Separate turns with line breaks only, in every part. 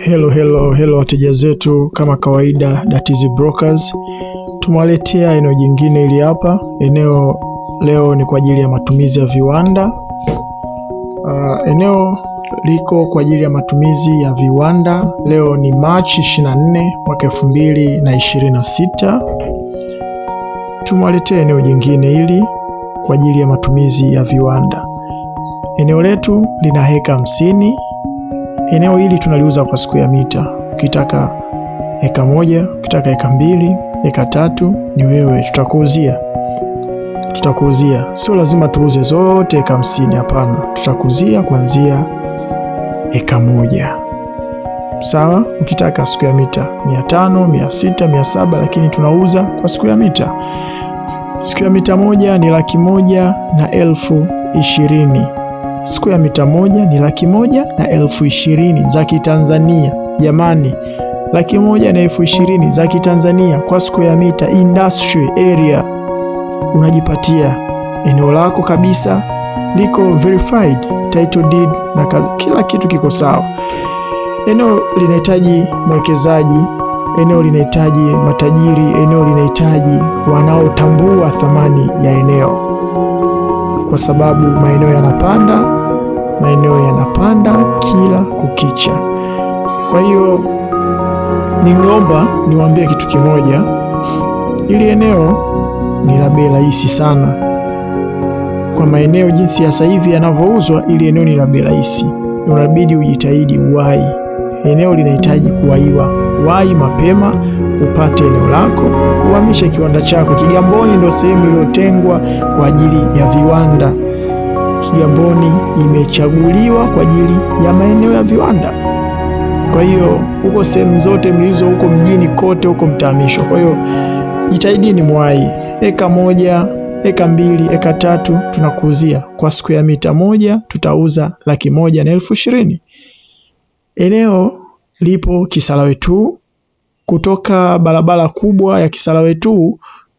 Hello wateja zetu, kama kawaida Datiz Brokers tumewaletea eneo jingine hili hapa. Eneo leo ni kwa ajili ya matumizi ya viwanda. Eneo liko kwa ajili ya matumizi ya viwanda. Leo ni Machi 24 mwaka 2026. Tumewaletea eneo jingine hili kwa ajili ya matumizi ya viwanda. Eneo letu lina heka 50. Eneo hili tunaliuza kwa square mita. Ukitaka eka 1, ukitaka eka 2, eka 3 ni wewe, tutakuuzia. Sio lazima tuuze zote eka 50, hapana. Tutakuuzia kuanzia eka 1. Sawa? Ukitaka square mita 500, 600, 700, lakini tunauza kwa square mita. Square mita moja ni 1,20,000. Square mita moja ni 1,20,000 za Kitanzania. Jamani, 1,20,000 za Kitanzania kwa square mita. Industry area, unajipatia eneo lako kabisa, liko verified title deed na kila kitu kiko sawa. Eneo linahitaji mwekezaji, eneo linahitaji matajiri, eneo linahitaji wanaotambua thamani ya eneo, kwa sababu maeneo yanapanda kila kukicha. Kwa hiyo ningeomba niwaambie kitu kimoja, ili eneo ni la bei rahisi sana. Kwa maeneo jinsi ya sasa hivi yanavyouzwa, ili eneo ni la bei rahisi, unabidi ujitahidi uwahi. Eneo linahitaji kuwaiwa. Wahi mapema upate eneo lako, uhamishe kiwanda chako. Kigamboni ndio sehemu iliyotengwa kwa ajili ya viwanda. Kigamboni imechaguliwa kwa ajili ya maeneo ya viwanda. Kwa hiyo huko sehemu zote mlizo huko mjini kote huko mtahamishwa. Kwa hiyo jitahidini mwai. Eka 1, eka 2, eka 3 tunakuuzia kwa square mita moja, tutauza 1,20,000. Eneo lipo Kisarawe 2. Kutoka barabara kubwa ya Kisarawe 2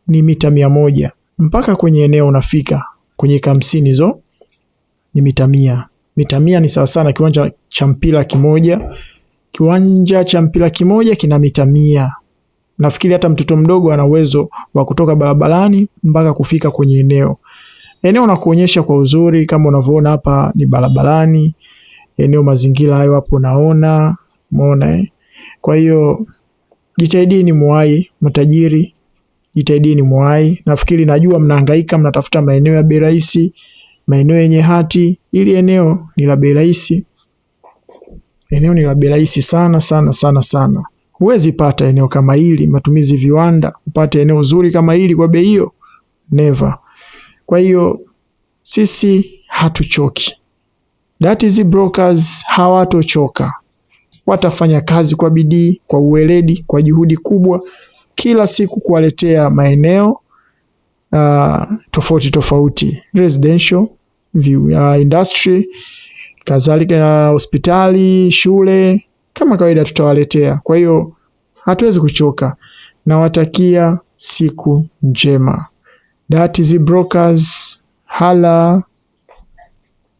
ni mita 100 mpaka kwenye eneo unafika kwenye eka 50 hizo ni mita 100. Mita 100 ni sawa sana kiwanja cha mpira kimoja. Kiwanja cha mpira kimoja kina mita 100. Nafikiri hata mtoto mdogo ana uwezo wa kutoka barabarani mpaka kufika kwenye eneo. Eneo na kuonyesha kwa uzuri, kama unavyoona hapa ni barabarani. Eneo mazingira hayo hapo unaona, umeona. Kwa hiyo jitahidini muwai, matajiri, jitahidini muwai. Nafikiri najua mnahangaika, mnatafuta maeneo ya bei rahisi, maeneo yenye hati. Ili eneo ni la bei rahisi. Eneo ni la bei rahisi sana. Huwezi pata eneo kama hili matumizi viwanda, upate eneo zuri kama hili kwa bei hiyo, never. Kwa hiyo sisi hatuchoki. Datiz Brokers hawatochoka. Watafanya kazi kwa bidii, kwa uweledi, kwa juhudi kubwa, kila siku kuwaletea maeneo tofauti, residential, industry, kadhalika hospitali, shule, kama kawaida tutawaletea. Kwa hiyo hatuwezi kuchoka. Nawatakia siku njema. Datiz Brokers, hala.